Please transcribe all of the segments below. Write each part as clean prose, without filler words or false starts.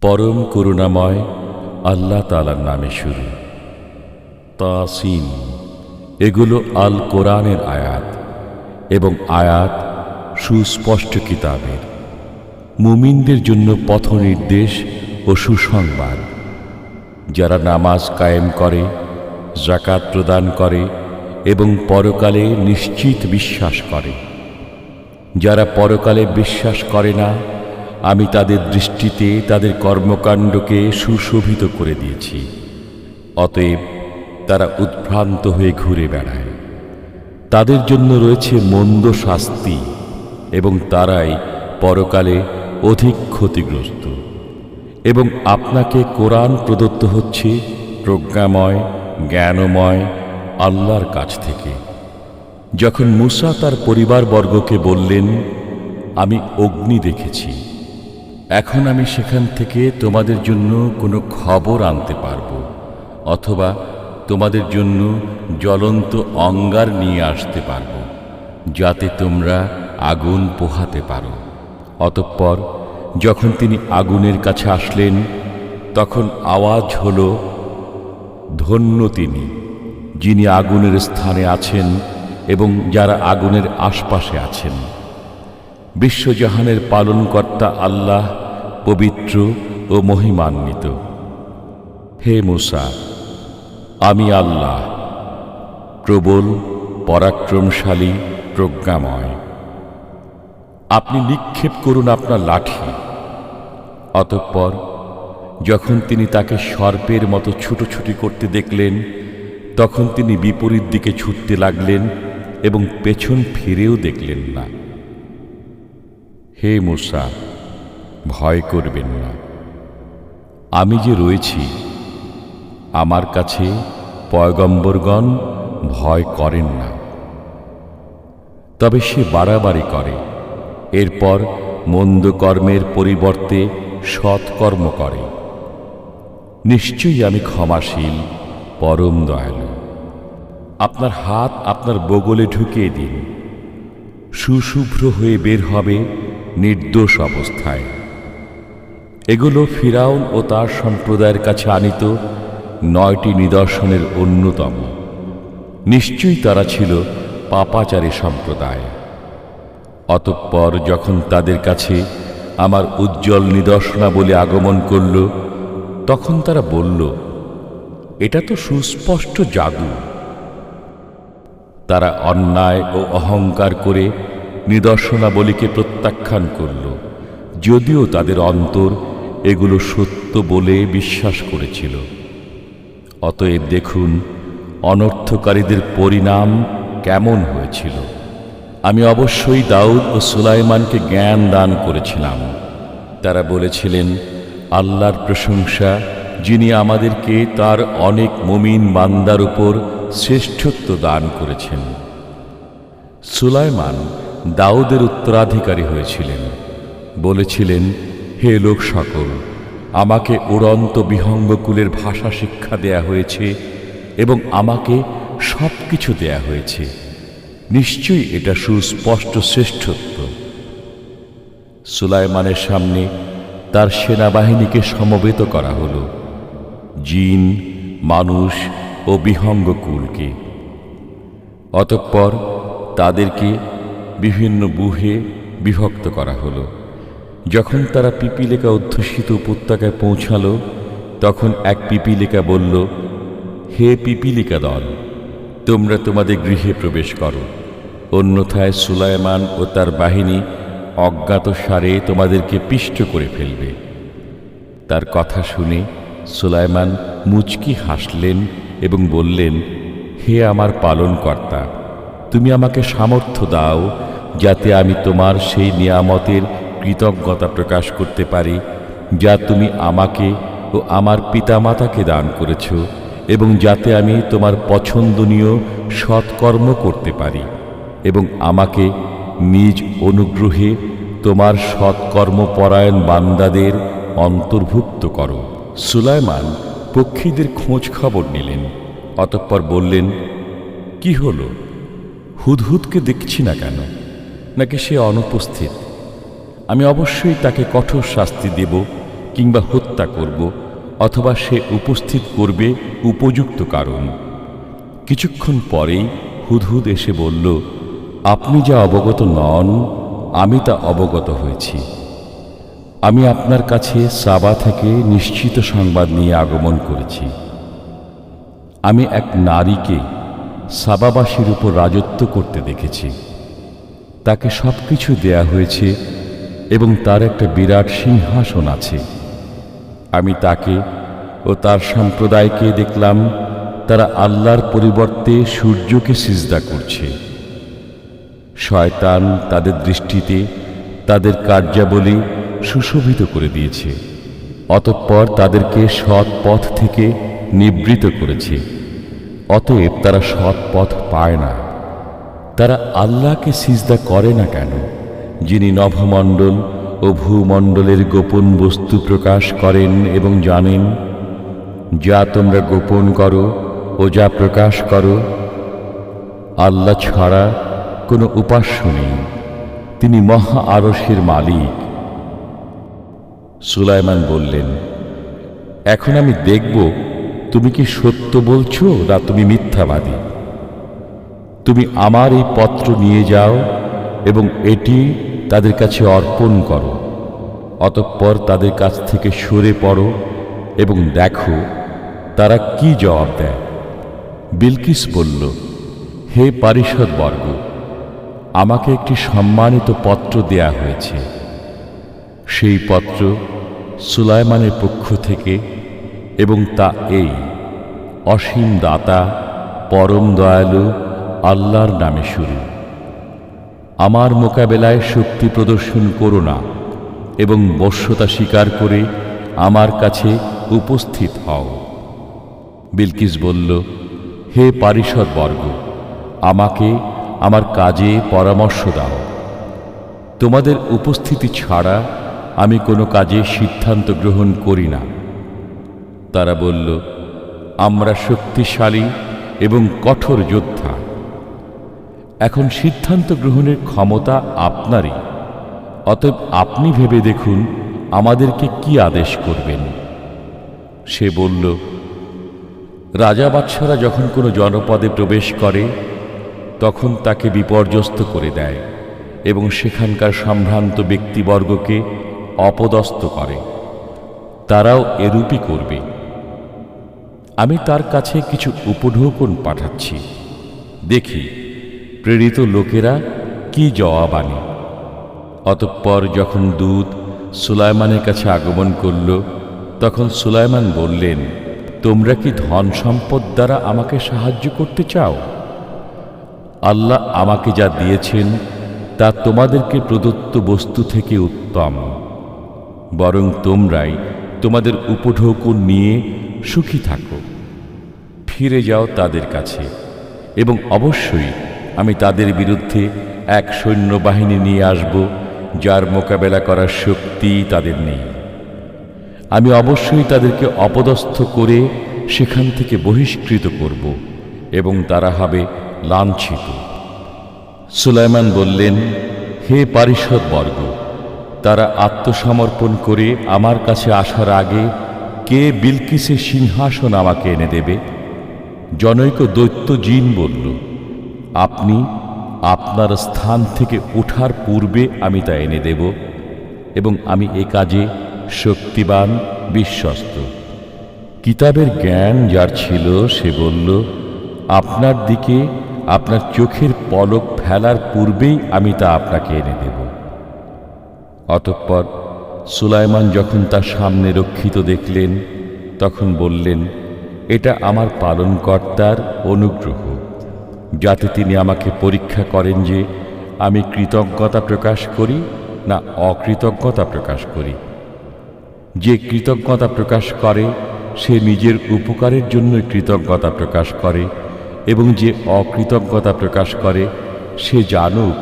পরম করুণাময় আল্লাহ তাআলার নামে শুরু। তাসিন, এগুলো আল কোরআনের আয়াত এবং আয়াত সুস্পষ্ট কিতাবের, মুমিনদের জন্য পথ নির্দেশ ও সুসংবাদ। যারা নামাজ কায়েম করে, যাকাত প্রদান করে এবং পরকালে নিশ্চিত বিশ্বাস করে। যারা পরকালে বিশ্বাস করে না, আমি তাদের দৃষ্টিতে তাদের কর্মকাণ্ডকে সুশোভিত করে দিয়েছি। অতএব তারা উদ্ভ্রান্ত হয়ে ঘুরে বেড়ায়। তাদের জন্য রয়েছে মন্দ শাস্তি এবং তারাই পরকালে অধিক ক্ষতিগ্রস্ত। এবং আপনাকে কোরআন প্রদত্ত হচ্ছে প্রজ্ঞাময়, জ্ঞানময় আল্লাহর কাছ থেকে। যখন মূসা তার পরিবারবর্গকে বললেন, আমি অগ্নি দেখেছি, এখন আমি সেখান থেকে তোমাদের জন্য কোনো খবর আনতে পারব, অথবা তোমাদের জন্য জ্বলন্ত অঙ্গার নিয়ে আসতে পারব, যাতে তোমরা আগুন পোহাতে পারো। অতঃপর যখন তিনি আগুনের কাছে আসলেন, তখন আওয়াজ হল, ধন্য তিনি যিনি আগুনের স্থানে আছেন এবং যারা আগুনের আশপাশে আছেন। বিশ্বজাহানের পালনকর্তা আল্লাহ পবিত্র ও মহিমান্বিত। হে মূসা, আমি আল্লাহ, প্রবল, পরাক্রমশালী, প্রজ্ঞাময়। আপনি নিক্ষেপ করুন আপনার লাঠি। অতঃপর যখন তিনি তাকে সর্পের মতো ছুটোছুটি করতে দেখলেন, তখন তিনি বিপরীত দিকে ছুটতে লাগলেন এবং পেছন ফিরেও দেখলেন না। হে মূসা, ভয় করবেন না, আমি যে রয়েছি। আমার কাছে পয়গম্বরগণ ভয় করেন না, তবে সে বাড়াবাড়ি করে, এরপর মন্দ কর্মের পরিবর্তে সৎকর্ম করে। নিশ্চয়ই আমি ক্ষমাশীল, পরম দয়ালু। আপনার হাত আপনার বগলে ঢুকিয়ে দিন, সুশুভ্র হয়ে বের হবে নির্দোষ অবস্থায়। এগুলো ফিরাউন ও তার সম্প্রদায়ের কাছে আনিত 9টি নিদর্শনের অন্যতম। নিশ্চয়ই তারা ছিল পাপাচারী সম্প্রদায়। অতঃপর যখন তাদের কাছে আমার উজ্জ্বল নিদর্শনাবলী আগমন করল, তখন তারা বলল, এটা তো সুস্পষ্ট জাদু। তারা অন্যায় ও অহংকার করে নিদর্শনাবলীকে প্রত্যাখ্যান করল, যদিও তাদের অন্তর এগুলো সত্য বলে বিশ্বাস করেছিল। অতএব দেখুন অনর্থকারীদের পরিণাম কেমন হয়েছিল। আমি অবশ্যই দাউদ ও সুলাইমানকে জ্ঞান দান করেছিলাম। তারা বলেছিলেন, আল্লাহর প্রশংসা, যিনি আমাদেরকে তার অনেক মুমিন বান্দার উপর শ্রেষ্ঠত্ব দান করেছেন। সুলাইমান দাউদের উত্তরাধিকারী হয়েছিলেন। বলেছিলেন, হে লোক সকল, আমাকে উড়ন্ত বিহঙ্গকুলের ভাষা শিক্ষা দেয়া হয়েছে এবং আমাকে সব কিছু দেয়া হয়েছে। নিশ্চয়ই এটা সুস্পষ্ট শ্রেষ্ঠত্ব। সুলাইমানের সামনে তার সেনাবাহিনীকে সমবেত করা হল, জিন, মানুষ ও বিহঙ্গকুলকে। অতঃপর তাদেরকে বিভিন্ন ব্যূহে বিভক্ত করা হল। যখন তারা পিপীলিকা অধ্যুষিত উপত্যকায় পৌঁছাল, তখন এক পিপীলিকা বলল, হে পিপীলিকা দল, তোমরা তোমাদের গৃহে প্রবেশ করো, অন্যথায় সুলাইমান ও তার বাহিনী অজ্ঞাতসারে তোমাদেরকে পিষ্ট করে ফেলবে। তার কথা শুনে সুলাইমান মুচকি হাসলেন এবং বললেন, হে আমার পালনকর্তা, তুমি আমাকে সামর্থ্য দাও, যাতে আমি তোমার সেই নিয়ামতের কৃতজ্ঞতা প্রকাশ করতে পারি, যা তুমি আমাকে ও আমার পিতামাতাকে দান করেছ, এবং যাতে আমি তোমার পছন্দনীয় সৎকর্ম করতে পারি এবং আমাকে নিজ অনুগ্রহে তোমার সৎকর্মপরায়ণ বান্দাদের অন্তর্ভুক্ত করো। সুলাইমান পক্ষীদের খোঁজ খবর নিলেন। অতঃপর বললেন, কি হলো? হুদহুদকে দেখছি না কেন? নাকি সে অনুপস্থিত? আমি অবশ্যই তাকে কঠোর শাস্তি দেব, কিংবা হত্যা করব, অথবা সে উপস্থিত করবে উপযুক্ত কারণ। কিছুক্ষণ পরেই হুদহুদ এসে বলল, আপনি যা অবগত নন আমি তা অবগত হয়েছি। আমি আপনার কাছে সাবা থেকে নিশ্চিত সংবাদ নিয়ে আগমন করেছি। আমি এক নারীকে সাবাবাসীর উপর রাজত্ব করতে দেখেছি। তাকে সবকিছু দেয়া হয়েছে এবং তার একটা বিরাট সিংহাসন আছে। আমি তাকে ও তার সম্প্রদায়কে দেখলাম তারা আল্লাহর পরিবর্তে সূর্যকে সিজদা করছে। শয়তান তাদের দৃষ্টিতে তাদের কার্যাবলী সুশোভিত করে দিয়েছে, অতঃপর তাদেরকে সৎ পথ থেকে নিবৃত করেছে। অতএব তারা সৎ পথ পায় না। তারা আল্লাহকে সিজদা করে না কেন, যিনি নভমণ্ডল ও ভূমণ্ডলের গোপন বস্তু প্রকাশ করেন এবং জানেন? যা তোমরা গোপন করো ও যা প্রকাশ করো, আল্লাহ ছাড়া কোনো উপাস্য নেই। তিনি মহা আরশের মালিক। সুলাইমান বললেন, এখন আমি দেখব তুমি কি সত্য বলছো না তুমি মিথ্যাবাদী। তুমি আমার এই পত্র নিয়ে যাও এবং এটি তাদের কাছে অর্পণ করো। অতঃপর তাদের কাছ থেকে সরে পড়ো এবং দেখো তারা কি জবাব দেয়। বিলকিস বলল, হে পারিষদবর্গ, আমাকে একটি সম্মানিত পত্র দেয়া হয়েছে। সেই পত্র সুলাইমানের পক্ষ থেকে এবং তা এই: অসীম দাতা, পরম দয়ালু আল্লাহর নামে শুরু। আমার মোকাবেলায় শক্তি প্রদর্শন করো না এবং বশ্যতা স্বীকার করে আমার কাছে উপস্থিত হও। বিলকিস বলল, হে পারিষদবর্গ, আমাকে আমার কাজে পরামর্শ দাও। তোমাদের উপস্থিতি ছাড়া আমি কোনো কাজে সিদ্ধান্ত গ্রহণ করি না। তারা বলল, আমরা শক্তিশালী এবং কঠোর যোদ্ধা। এখন সিদ্ধান্ত গ্রহণের ক্ষমতা আপনারই। অতএব আপনি ভেবে দেখুন আমাদেরকে কি আদেশ করবেন। সে বলল, রাজা বাদশারা যখন কোনো জনপদে প্রবেশ করে তখন তাকে বিপর্যস্ত করে দেয় এবং সেখানকার সম্ভ্রান্ত ব্যক্তিবর্গকে অপদস্থ করে। তারাও এরূপই করবে। আমি তার কাছে কিছু উপঢৌকন পাঠাচ্ছি, দেখি প্রেরিত লোকেরা কি জবাব আনে। অতঃপর যখন দূত সুলাইমানের কাছে আগমন করল, তখন সুলাইমান বললেন, তোমরা কি ধন সম্পদ দ্বারা আমাকে সাহায্য করতে চাও? আল্লাহ আমাকে যা দিয়েছেন তা তোমাদেরকে প্রদত্ত বস্তু থেকে উত্তম। বরং তোমরাই তোমাদের উপঢৌকন নিয়ে সুখী থাকো। ফিরে যাও তাদের কাছে এবং অবশ্যই আমি তাদের বিরুদ্ধে এক সৈন্যবাহিনী নিয়ে আসব যার মোকাবেলা করার শক্তি তাদের নেই। আমি অবশ্যই তাদেরকে অপদস্থ করে সেখান থেকে বহিষ্কৃত করব এবং তারা হবে লাঞ্ছিত। সুলাইমান বললেন, হে পারিষদবর্গ, তারা আত্মসমর্পণ করে আমার কাছে আসার আগে কে বিলকিসের সিংহাসন আমাকে এনে দেবে? জনৈক দৈত্য জিন বলল, আপনি আপনার স্থান থেকে ওঠার পূর্বে আমি তা এনে দেব এবং আমি এ কাজে শক্তিবান, বিশ্বস্ত। কিতাবের জ্ঞান যার ছিল সে বলল, আপনার দিকে আপনার চোখের পলক ফেলার পূর্বেই আমি তা আপনাকে এনে দেব। অতঃপর সুলাইমান যখন তার সামনে রক্ষিত দেখলেন তখন বললেন, এটা আমার পালনকর্তার অনুগ্রহ, যাতে তিনি আমাকে পরীক্ষা করেন যে আমি কৃতজ্ঞতা প্রকাশ করি না অকৃতজ্ঞতা প্রকাশ করি। যে কৃতজ্ঞতা প্রকাশ করে সে নিজের উপকারের জন্য কৃতজ্ঞতা প্রকাশ করে, এবং যে অকৃতজ্ঞতা প্রকাশ করে সে জানুক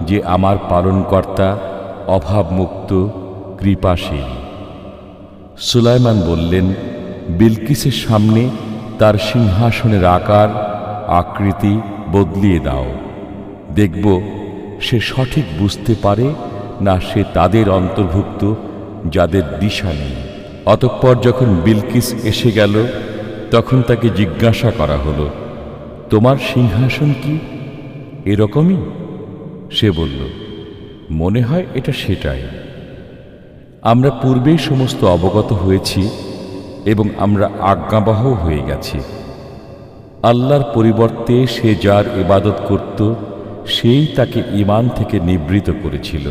যে আমার পালনকর্তা অভাবমুক্ত, কৃপাশীল। সুলাইমান বললেন, বিলকিসের সামনে তার সিংহাসনের আকার আকৃতি বদলিয়ে দাও, দেখব সে সঠিক বুঝতে পারে না সে তাদের অন্তর্ভুক্ত যাদের দিশা নেই। অতঃপর যখন বিলকিস এসে গেল তখন তাকে জিজ্ঞাসা করা হলো, তোমার সিংহাসন কি এরকমই? সে বলল, মনে হয় এটা সেটাই। আমরা পূর্বেই সমস্ত অবগত হয়েছি এবং আমরা আজ্ঞাবহ হয়ে গেছি। আল্লাহর পরিবর্তে সে যার ইবাদত করত সেই তাকে ঈমান থেকে নিবৃত করেছিল।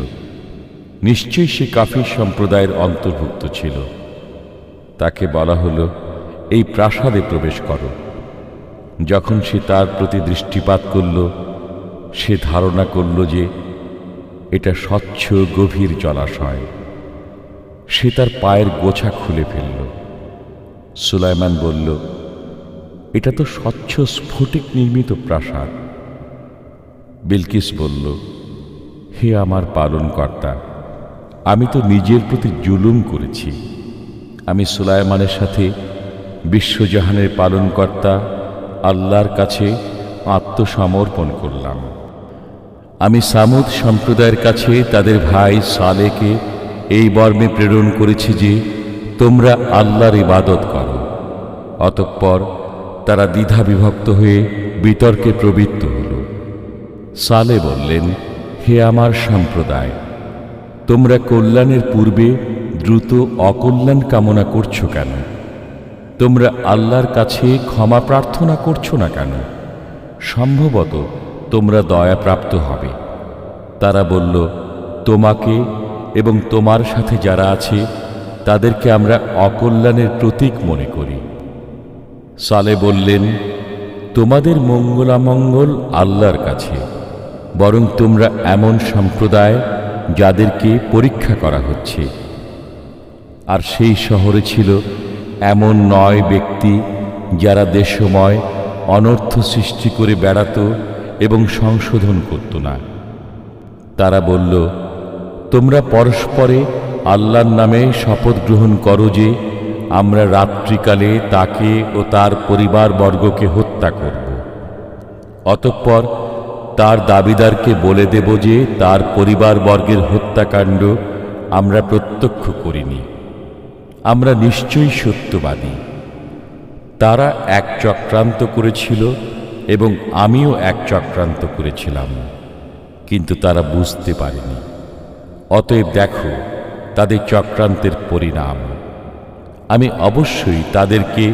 নিশ্চয়ই সে কাফির সম্প্রদায়ের অন্তর্ভুক্ত ছিল। তাকে বলা হলো, এই প্রাসাদে প্রবেশ করো। যখন সে তার প্রতি দৃষ্টিপাত করল, সে ধারণা করল যে এটা স্বচ্ছ গভীর জলাশয়। সে তার পায়ের গোছা খুলে ফেলল। সুলাইমান বলল, এটা তো স্বচ্ছ স্ফটিক নির্মিত প্রাসাদ। বিলকিস বলল, হে আমার পালনকর্তা, আমি তো নিজের প্রতি জুলুম করেছি। আমি সুলাইমানের সাথে বিশ্বজাহানের পালনকর্তা আল্লাহর কাছে আত্মসমর্পণ করলাম। আমি সামুদ সম্প্রদায়ের কাছে তাদের ভাই সালেকে এই মর্মে প্রেরণ করেছি যে তোমরা আল্লাহর ইবাদত করো। অতঃপর তারা দ্বিধা বিভক্ত হয়ে বিতর্কে প্রবৃত্ত হল। সালে বললেন, হে আমার সম্প্রদায়, তোমরা কল্যাণের পূর্বে দ্রুত অকল্যাণ কামনা করছো কেন? তোমরা আল্লাহর কাছে ক্ষমা প্রার্থনা করছো না কেন? সম্ভবত তোমরা দয়াপ্রাপ্ত হবে। তারা বলল, তোমাকে এবং তোমার সাথে যারা আছে তাদেরকে আমরা অকল্যাণের প্রতীক মনে করি। সালে বললেন, তোমাদের মঙ্গলামঙ্গল আল্লাহর কাছে, বরং তোমরা এমন সম্প্রদায় যাদেরকে পরীক্ষা করা হচ্ছে। আর সেই শহরে ছিল এমন 9 ব্যক্তি যারা দেশময় অনর্থ সৃষ্টি করে বেড়াত এবং সংশোধন করত না। তারা বলল, তোমরা পরস্পরে আল্লাহর নামে শপথ গ্রহণ করো যে আমরা রাত্রিকালে তাকে ও তার পরিবারবর্গকে হত্যা করব। অতঃপর তার দাবিদারকে বলে দেব যে তার পরিবারবর্গের হত্যাকাণ্ড আমরা প্রত্যক্ষ করিনি। আমরা নিশ্চয়ই সত্যবাদী। তারা এক চক্রান্ত করেছিল এবং আমিও এক চক্রান্ত করেছিলাম, কিন্তু তারা বুঝতে পারেনি। অতএব দেখো তাদের চক্রান্তের পরিণাম। আমি অবশ্যই তাদেরকে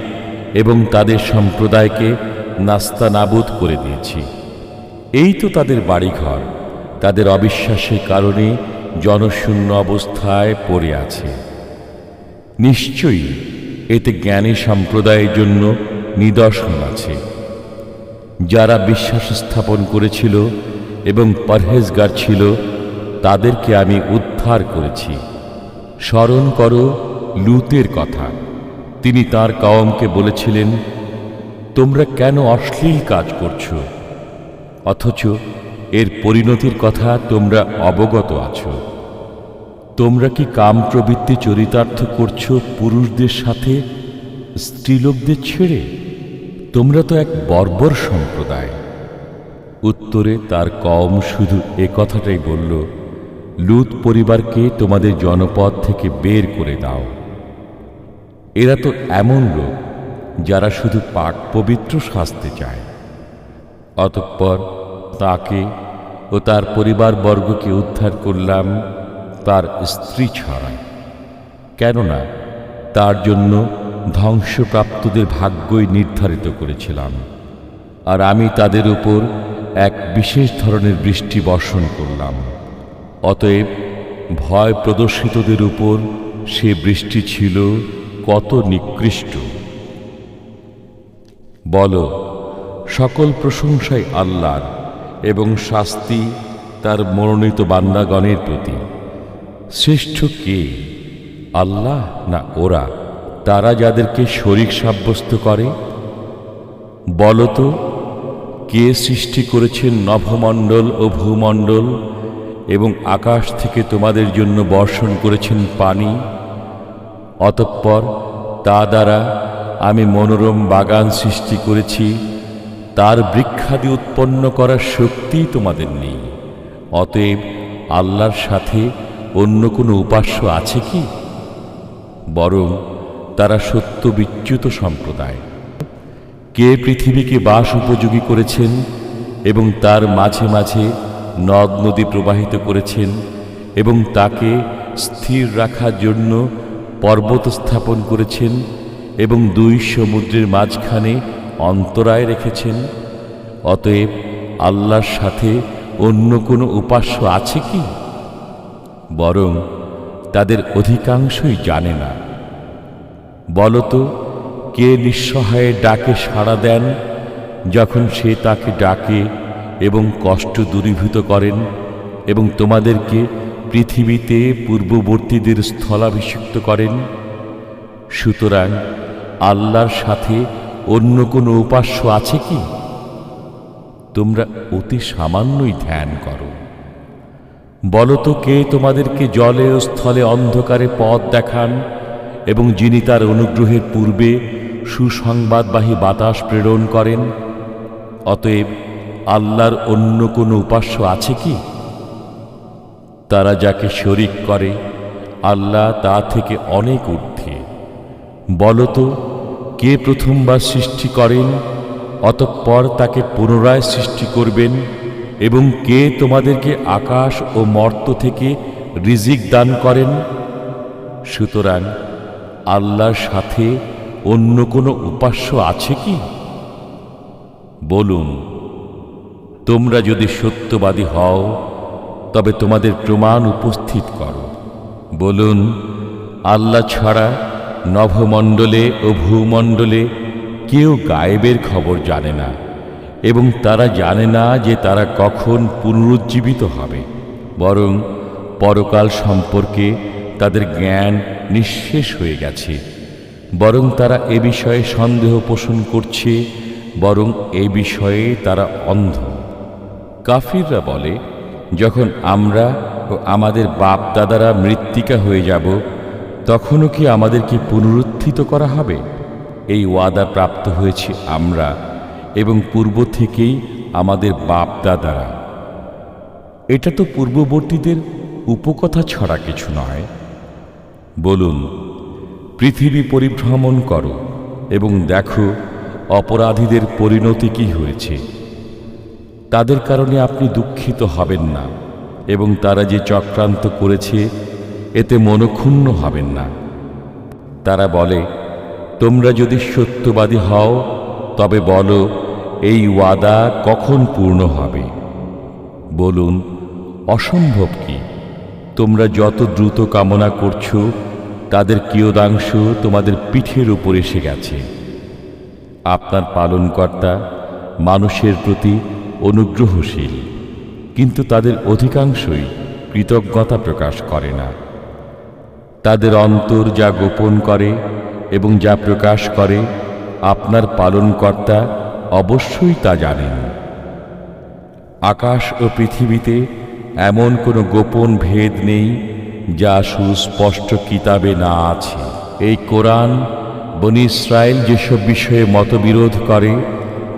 এবং তাদের সম্প্রদায়কে নাস্তানাবুদ করে দিয়েছি। এই তো তাদের বাড়িঘর তাদের অবিশ্বাসের কারণে জনশূন্য অবস্থায় পড়ে আছে। নিশ্চয়ই এতে জ্ঞানী সম্প্রদায়ের জন্য নিদর্শন আছে। যারা বিশ্বাস স্থাপন করেছিল এবং পরহেজগার ছিল তাদেরকে আমি উদ্ধার করেছি। স্মরণ করো লূতের কথা। তিনি তার কওমকে বলেছিলেন, তোমরা কেন অশ্লীল কাজ করছো, অথচ এর পরিণতির কথা তোমরা অবগত আছো। তোমরা কি কাম প্রবৃত্তি চরিতার্থ করছো পুরুষদের সাথে স্ত্রীলোকদের ছেড়ে? তোমরা তো এক বর্বর সম্প্রদায়। উত্তরে তার কওম শুধু এ কথাটাই বলল, লূত পরিবারকে তোমাদের জনপদ থেকে বের করে দাও। এরা তো এমন লোক যারা শুধু পাক পবিত্র সাজতে চায়। অতঃপর তাকে ও তার পরিবারবর্গকে উদ্ধার করলাম তার স্ত্রী ছাড়া, কেননা তার জন্য ধ্বংসপ্রাপ্তদের ভাগ্যই নির্ধারিত করেছিলাম। আর আমি তাদের উপর এক বিশেষ ধরনের বৃষ্টি বর্ষণ করলাম। অতএব ভয় প্রদর্শিতদের উপর সে বৃষ্টি ছিল কত নিকৃষ্ট। বলো, সকল প্রশংসাই আল্লাহর এবং শাস্তি তার মনোনীত বান্দাগণের প্রতি। শ্রেষ্ঠ কে, আল্লাহ না ওরা, তারা যাদেরকে শরীক সাব্যস্ত করে? বলতো, কে সৃষ্টি করেছেন নভমণ্ডল ও ভূমণ্ডল এবং আকাশ থেকে তোমাদের জন্য বর্ষণ করেছেন পানি? অতঃপর তা দ্বারা আমি মনোরম বাগান সৃষ্টি করেছি। তার বৃক্ষাদি উৎপন্ন করার শক্তি তোমাদের নেই। অতএব আল্লাহর সাথে অন্য কোনো উপাস্য আছে কি? বরং তারা সত্য বিচ্যুত সম্প্রদায়। কে পৃথিবীকে বাস উপযোগী করেছেন এবং তার মাঝে মাঝে নদ নদী প্রবাহিত করেছেন এবং তাকে স্থির রাখার জন্য পর্বত স্থাপন করেছেন এবং দুই সমুদ্রের মাঝখানে অন্তরায় রেখেছেন? অতএব আল্লাহর সাথে অন্য কোনো উপাস্য আছে কি? বরং তাদের অধিকাংশই জানে না। বলতো, কে নিঃসহায়ে ডাকে সাড়া দেন যখন সে তাকে ডাকে এবং কষ্ট দূরীভূত করেন এবং তোমাদেরকে পৃথিবীতে পূর্ববর্তীদের স্থলাভিষিক্ত করেন? সুতরাং আল্লাহর সাথে অন্য কোনো উপাস্য আছে কি? তোমরা অতি সামান্যই ধ্যান করো। বলতো, কে তোমাদেরকে জলে ও স্থলে অন্ধকারে পথ দেখান এবং যিনি তার অনুগ্রহের পূর্বে সুসংবাদবাহী বাতাস প্রেরণ করেন? অতএব আল্লাহর অন্য কোনো উপাস্য আছে কি? তারা যাকে শরীক করে আল্লাহ তা থেকে অনেক ঊর্ধ্বে। বলতো, কে প্রথমবার সৃষ্টি করেন অতঃপর তাকে পুনরায় সৃষ্টি করবেন এবং কে তোমাদেরকে আকাশ ও মর্ত্য থেকে রিজিক দান করেন? সুতরাং আল্লাহর সাথে অন্য কোনো উপাস্য আছে কি? বলুন, তোমরা যদি সত্যবাদী হও তবে তোমাদের প্রমাণ উপস্থিত করো। বলুন, আল্লাহ ছাড়া নভমণ্ডলে ও ভূমণ্ডলে কেউ গায়েবের খবর জানে না এবং তারা জানে না যে তারা কখন পুনরুজ্জীবিত হবে। বরং পরকাল সম্পর্কে তাদের জ্ঞান নিঃশেষ হয়ে গেছে। বরং তারা এ বিষয়ে সন্দেহ পোষণ করছে, বরং এ বিষয়ে তারা অন্ধ। কাফিররা বলে, যখন আমরা ও আমাদের বাপ দাদারা মৃত্তিকা হয়ে যাব তখনও কি আমাদেরকে পুনরুত্থিত করা হবে? এই ওয়াদা প্রাপ্ত হয়েছে আমরা এবং পূর্ব থেকেই আমাদের বাপ দাদারা। এটা তো পূর্ববর্তীদের উপকথা ছাড়া কিছু নয়। বলুন, পৃথিবী পরিভ্রমণ করো এবং দেখো অপরাধীদের পরিণতি কি হয়েছে। তাদের কারণে আপনি দুঃখিত হবেন না এবং তারা যে চক্রান্ত করেছে এতে মনক্ষুণ্ণ হবেন না। তারা বলে, তোমরা যদি সত্যবাদী হও তবে বলো, এই ওয়াদা কখন পূর্ণ হবে? বলুন, অসম্ভব কি? তোমরা যত দ্রুত কামনা করছো তাদের কিয়দাংশ তোমাদের পিঠের উপর এসে গেছে। আপনার পালনকর্তা মানুষের প্রতি অনুগ্রহশীল, কিন্তু তাদের অধিকাংশই কৃতজ্ঞতা প্রকাশ করে না। তাদের অন্তর যা গোপন করে এবং যা প্রকাশ করে আপনার পালনকর্তা অবশ্যই তা জানেন। আকাশ ও পৃথিবীতে এমন কোনো গোপন ভেদ নেই যা সুস্পষ্ট কিতাবে না আছে। এই কোরআন বনী ইসরায়েল যেসব বিষয়ে মতবিরোধ করে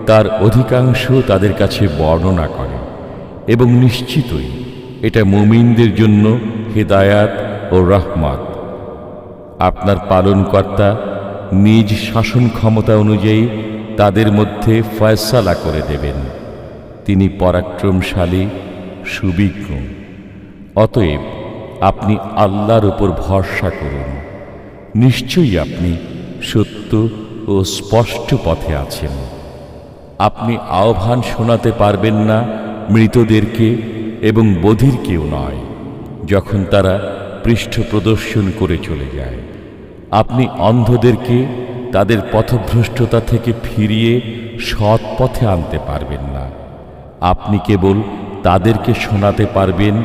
তার অধিকাংশ তাদের কাছে বর্ণনা করে এবং নিশ্চিতই এটা মুমিনদের জন্য হেদায়াত ও রহমত। আপনার পালনকর্তা নিজ শাসন ক্ষমতা অনুযায়ী তাদের মধ্যে ফয়সালা করে দেবেন। তিনি পরাক্রমশালী, সুবিজ্ঞ। অতএব আপনি আল্লাহর উপর ভরসা করুন। নিশ্চয়ই আপনি সত্য ও স্পষ্ট পথে আছেন। আপনি আহ্বান শোনাতে পারবেন না মৃতদেরকে এবং বধিরকেও নয়, যখন তারা পৃষ্ঠ প্রদর্শন করে চলে যায়। আপনি অন্ধদেরকে তাদের পথভ্রষ্টতা থেকে ফিরিয়ে সৎ পথে আনতে পারবেন না। আপনি কেবল তাদেরকে শোনাতে পারবেন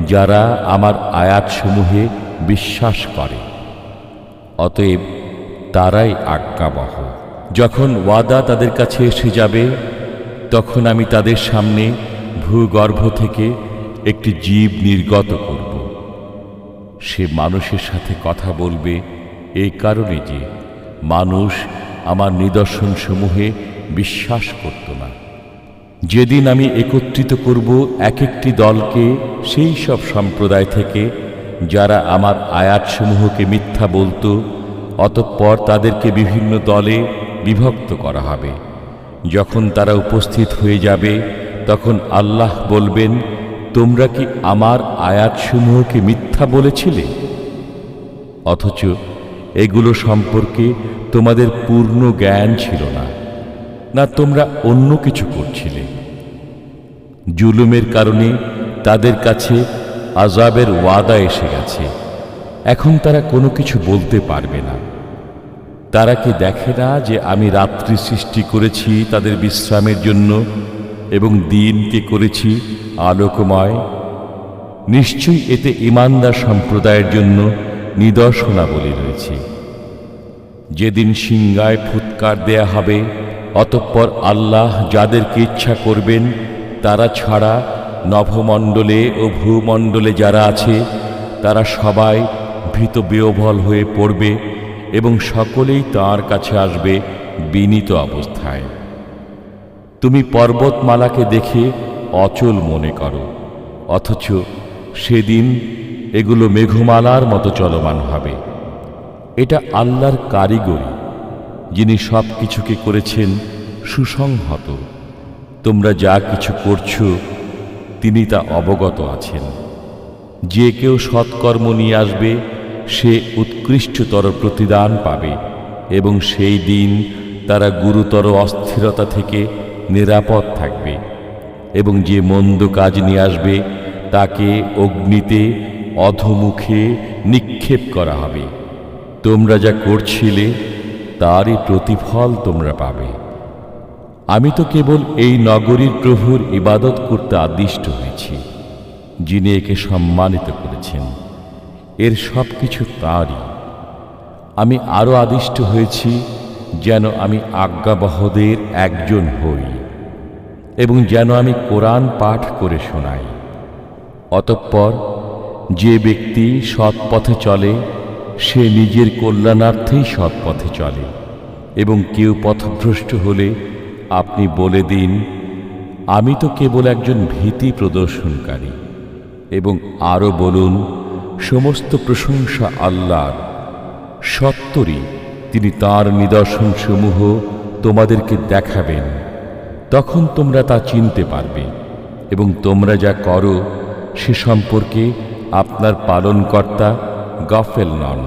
যারা আমার আয়াতসমূহে বিশ্বাস করে। অতএব তারাই আজ্ঞাবহ। যখন ওয়াদা তাদের কাছে এসে যাবে তখন আমি তাদের সামনে ভূগর্ভ থেকে একটি জীব নির্গত করব। সে মানুষের সাথে কথা বলবে এই কারণে যে মানুষ আমার নিদর্শনসমূহে বিশ্বাস করত না। যেদিন আমি একত্রিত করব এক একটি দলকে সেই সব সম্প্রদায় থেকে যারা আমার আয়াতসমূহকে মিথ্যা বলতো, অতঃপর তাদেরকে বিভিন্ন দলে বিভক্ত করা হবে। যখন তারা উপস্থিত হয়ে যাবে, তখন আল্লাহ বলবেন, তোমরা কি আমার আয়াতসমূহকে মিথ্যা বলেছিলে? অথচ এগুলো সম্পর্কে তোমাদের পূর্ণ জ্ঞান ছিল না, না তোমরা অন্য কিছু করছিলে। জুলুমের কারণে তাদের কাছে আযাবের ওয়াদা এসে গেছে, এখন তারা কোনো কিছু বলতে পারবে না। তারা কি দেখে না যে আমি রাত্রি সৃষ্টি করেছি তাদের বিশ্রামের জন্য এবং দিনকে করেছি আলোকময়? নিশ্চয়ই এতে ঈমানদার সম্প্রদায়ের জন্য নিদর্শনাবলী রয়েছে। যেদিন সিংহায় ফুৎকার দেয়া হবে, অতঃপর আল্লাহ যাদেরকে ইচ্ছা করবেন তারা ছাড়া নভমণ্ডলে ও ভূমণ্ডলে যারা আছে তারা সবাই ভীত বিহ্বল হয়ে পড়বে এবং সকলেই তাঁর কাছে আসবে বিনীত অবস্থায়। তুমি পর্বতমালাকে দেখে অচল মনে করো, অথচ সেদিন এগুলো মেঘমালার মতো চলমান হবে। এটা আল্লাহর কারিগরি, যিনি সব কিছুকে করেছেন সুসংহত। তোমরা যা কিছু করছো তিনি তা অবগত আছেন। যে কেউ সৎকর্ম নিয়ে আসবে সে উৎকৃষ্টতর প্রতিদান পাবে এবং সেই দিন তারা গুরুতর অস্থিরতা থেকে নিরাপদ থাকবে। এবং যে মন্দ কাজ নিয়ে আসবে তাকে অগ্নিতে অধোমুখে নিক্ষেপ করা হবে। তোমরা যা করছিলে তারই প্রতিফল তোমরা পাবে। আমি তো কেবল এই নগরীর প্রভুর ইবাদত করতে আদিষ্ট হয়েছি, যিনি একে সম্মানিত করেছেন। এর সব কিছু তাঁরই। আমি আরও আদিষ্ট হয়েছি যেন আমি আজ্ঞাবহদের একজন হই এবং যেন আমি কোরআন পাঠ করে শোনাই। অতঃপর যে ব্যক্তি সৎ পথে চলে সে নিজের কল্যাণার্থেই সৎ পথে চলে, এবং কেউ পথভ্রষ্ট হলে আপনি বলে দিন, আমি তো কেবল একজন ভীতি প্রদর্শনকারী। এবং আরও বলুন, সমস্ত প্রশংসা আল্লাহর। সত্তরই তিনি তাঁর নিদর্শনসমূহ তোমাদেরকে দেখাবেন, তখন তোমরা তা চিনতে পারবে এবং তোমরা যা করো সে সম্পর্কে আপনার পালনকর্তা গাফেল নন।